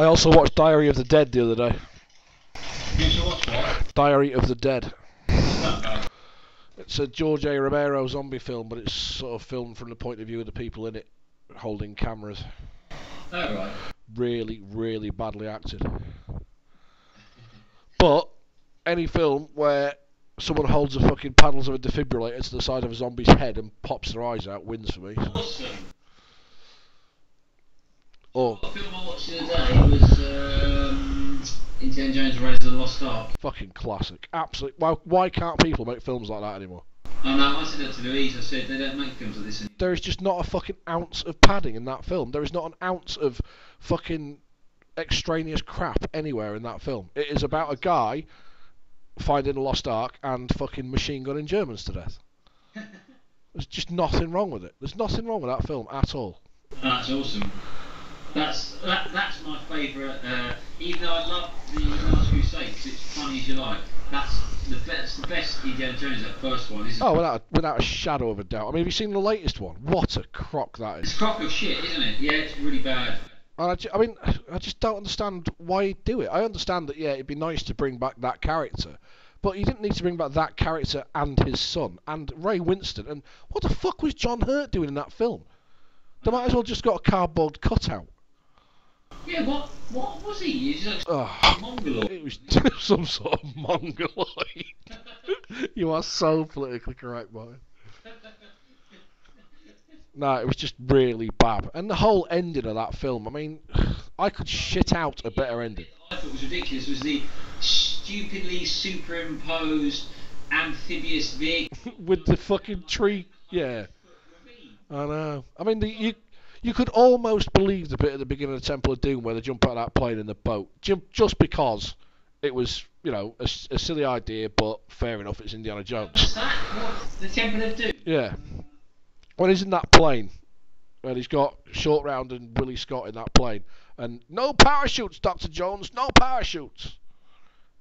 I also watched Diary of the Dead the other day. You should watch what? Diary of the Dead. What's that about? It's a George A. Romero zombie film, but it's sort of filmed from the point of view of the people in it, holding cameras. Oh, right. Really, really badly acted. But any film where someone holds a fucking paddles of a defibrillator to the side of a zombie's head and pops their eyes out wins for me. Awesome. Or The film I watched the other day was Indiana Jones and Raiders of the Lost Ark. fucking classic. Absolutely. Why can't people make films like that anymore? I know, I said that to Louise, I said they don't make films like this anymore. There is just not a fucking ounce of padding in that film. There is not an ounce of fucking extraneous crap anywhere in that film. It is about a guy finding a lost ark and fucking machine gunning Germans to death. There's just nothing wrong with it. There's nothing wrong with that film at all. That's awesome. That's my favourite. Even though I love the Last Crusade because it's funny as you like. That's the best Indiana Jones. That first one, isn't it? Oh, without a shadow of a doubt. I mean, have you seen the latest one? What a crock that It's is. a crock of shit, isn't it? Yeah, it's really bad. And I just don't understand why he'd do it. I understand that, yeah, it'd be nice to bring back that character, but you didn't need to bring back that character and his son and Ray Winston. And what the fuck was John Hurt doing in that film? They might as well just got a cardboard cutout. Yeah, what was he? He's like Ugh. Mongoloid. It was some sort of mongoloid. You are so politically correct, boy. No, it was just really bad. And the whole ending of that film, I mean, I could shit out a better ending. I thought was ridiculous was the stupidly superimposed amphibious vehicle With the fucking tree, yeah. I know. I mean, you could almost believe the bit at the beginning of the Temple of Doom where they jump out of that plane in the boat, just because it was, you know, a silly idea, but fair enough, it's Indiana Jones. What's that? What? The Temple of Doom? Yeah. When he's in that plane, and he's got Short Round and Willie Scott in that plane, and no parachutes, Dr. Jones, no parachutes.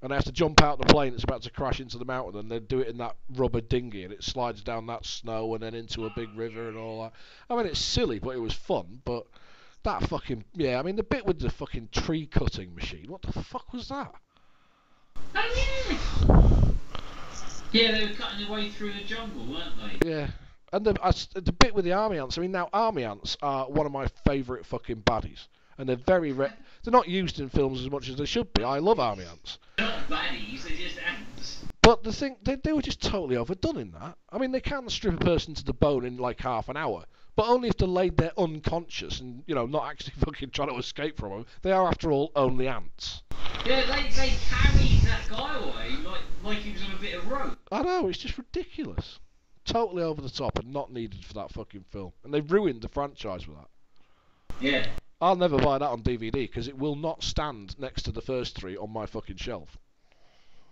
And they have to jump out the plane that's about to crash into the mountain, and they do it in that rubber dinghy, and it slides down that snow and then into a big river and all that. I mean, it's silly, but it was fun. But that fucking, yeah, I mean, the bit with the fucking tree cutting machine, what the fuck was that? Oh yeah. Yeah, they were cutting their way through the jungle, weren't they? Yeah. And the bit with the army ants, I mean, now army ants are one of my favourite fucking baddies. And they're they're not used in films as much as they should be. I love army ants. They're not baddies, they're just ants. But the thing, they were just totally overdone in that. I mean, they can strip a person to the bone in like half an hour, but only if they're laid there unconscious and, you know, not actually fucking trying to escape from them. They are, after all, only ants. Yeah, they carried that guy away like he was on a bit of rope. I know, it's just ridiculous. Totally over the top and not needed for that fucking film. And they've ruined the franchise with that. Yeah. I'll never buy that on DVD because it will not stand next to the first three on my fucking shelf.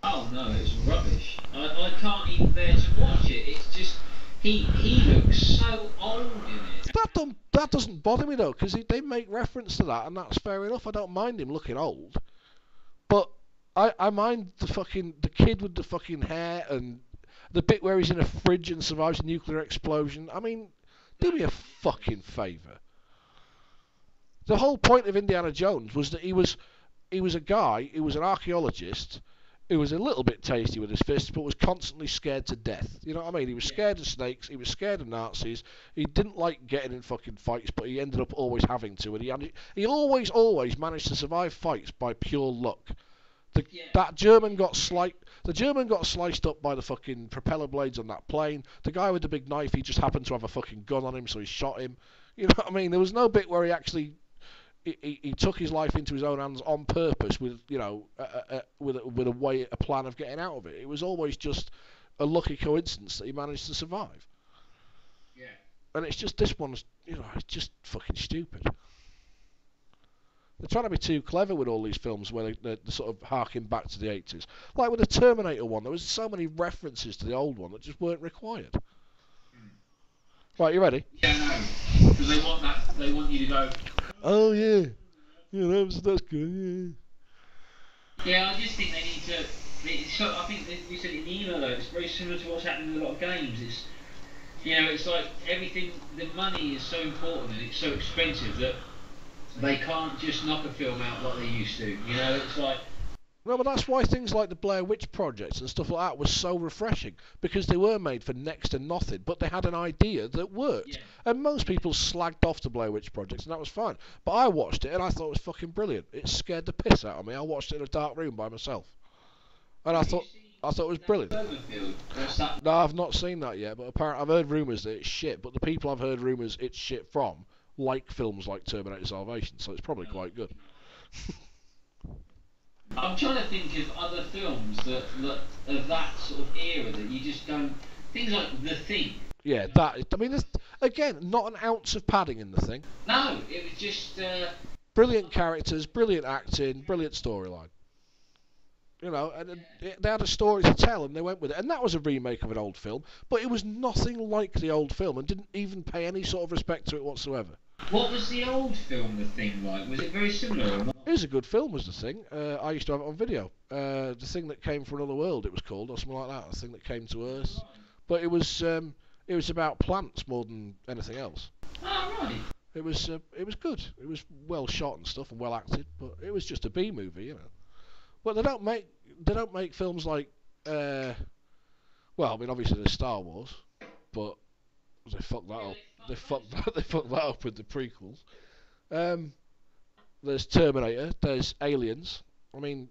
Oh no, it's rubbish. I can't even bear to watch it. It's just he looks so old in it. That doesn't bother me though, because they make reference to that, and that's fair enough. I don't mind him looking old, but I mind the kid with the fucking hair and the bit where he's in a fridge and survives a nuclear explosion. I mean, do me a fucking favour. The whole point of Indiana Jones was that he was a guy, he was an archaeologist, who was a little bit tasty with his fists, but was constantly scared to death. You know what I mean? He was scared of snakes, he was scared of Nazis, he didn't like getting in fucking fights, but he ended up always having to, and he always managed to survive fights by pure luck. The German got sliced up by the fucking propeller blades on that plane. The guy with the big knife, he just happened to have a fucking gun on him, so he shot him. You know what I mean? There was no bit where he actually he took his life into his own hands on purpose with, you know, with a plan of getting out of it. It was always just a lucky coincidence that he managed to survive. Yeah. And it's just, this one's, you know, it's just fucking stupid. They're trying to be too clever with all these films where they're sort of harking back to the 80s. Like with the Terminator one, there was so many references to the old one that just weren't required. Right, you ready? Yeah, no. Because they want you to go. Oh yeah, yeah, that's good. Yeah, I just think they need to. I think we said in the email though, it's very similar to what's happening with a lot of games. It's, you know, it's like everything. The money is so important and it's so expensive that They can't just knock a film out like they used to. You know, it's like. No, but that's why things like the Blair Witch Project and stuff like that was so refreshing, because they were made for next to nothing, but they had an idea that worked. Yeah. And most people slagged off the Blair Witch Project, and that was fine. But I watched it, and I thought it was fucking brilliant. It scared the piss out of me. I watched it in a dark room by myself, and I thought it was brilliant. No, I've not seen that yet, but apparently I've heard rumours that it's shit. But the people I've heard rumours it's shit from like films like Terminator Salvation, so it's probably quite good. I'm trying to think of other films that of that sort of era that you just don't. Things like The Thing. Yeah, that. I mean, again, not an ounce of padding in the thing. No, it was just. Brilliant characters, brilliant acting, brilliant storyline. You know, and they had a story to tell, and they went with it. And that was a remake of an old film, but it was nothing like the old film, and didn't even pay any sort of respect to it whatsoever. What was the old film, The Thing, like? Was it very similar or not? It was a good film, was The Thing. I used to have it on video. The Thing That Came from Another World, it was called, or something like that. The Thing That Came to Earth. But it was about plants more than anything else. Oh, right. It was good. It was well shot and stuff, and well acted. But it was just a B movie, you know. But they don't make films like. Well, I mean, obviously there's Star Wars, but they fucked that up. They fucked that up with the prequels. There's Terminator. There's Aliens. I mean,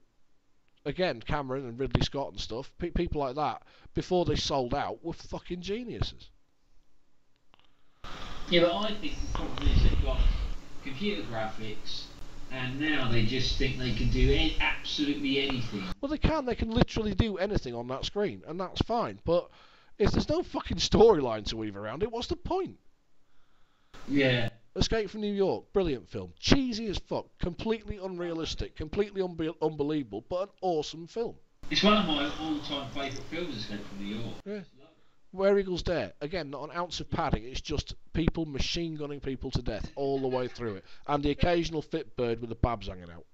again, Cameron and Ridley Scott and stuff. People like that, before they sold out, were fucking geniuses. Yeah, but I think the problem is they've got computer graphics, and now they just think they can do absolutely anything. Well, they can. They can literally do anything on that screen, and that's fine. But if there's no fucking storyline to weave around it, what's the point? Yeah. Escape from New York, brilliant film. Cheesy as fuck, completely unrealistic, completely unbelievable, but an awesome film. It's one of my all-time favourite films, Escape from New York. Yeah. Where Eagles Dare, again, not an ounce of padding, it's just people machine gunning people to death all the way through it, and the occasional fit bird with the babs hanging out.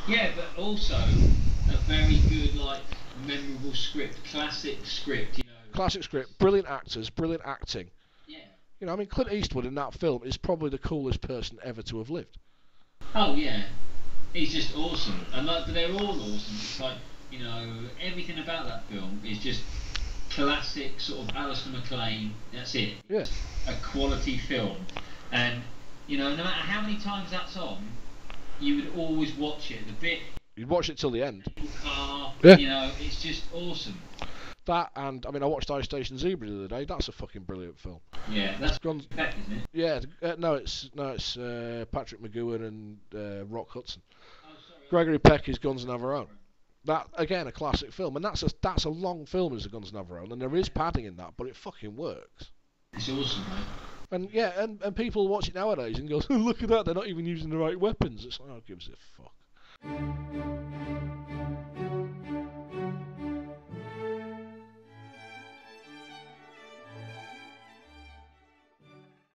Yeah, but also a very good, like, memorable script, classic script, you know. Classic script, brilliant actors, brilliant acting. Yeah. You know, I mean, Clint Eastwood in that film is probably the coolest person ever to have lived. Oh yeah, he's just awesome, and like they're all awesome. It's like, you know, everything about that film is just classic sort of Alistair McLean. That's it. Yeah. A quality film, and you know, no matter how many times that's on, you would always watch it. The bit. You'd watch it till the end. Car, Yeah. You know, it's just awesome. That, and I mean, I watched Ice Station Zebra the other day. That's a fucking brilliant film. Yeah, that's Peck, isn't it? Yeah, no, it's Patrick McGowan and Rock Hudson. Oh, sorry. Gregory Peck is Guns Navarone. That again, a classic film, and that's a long film as a Guns Navarone, and there is padding in that, but it fucking works. It's awesome, mate. And yeah, and people watch it nowadays and go, oh, look at that, they're not even using the right weapons. It's like, oh, gives a fuck.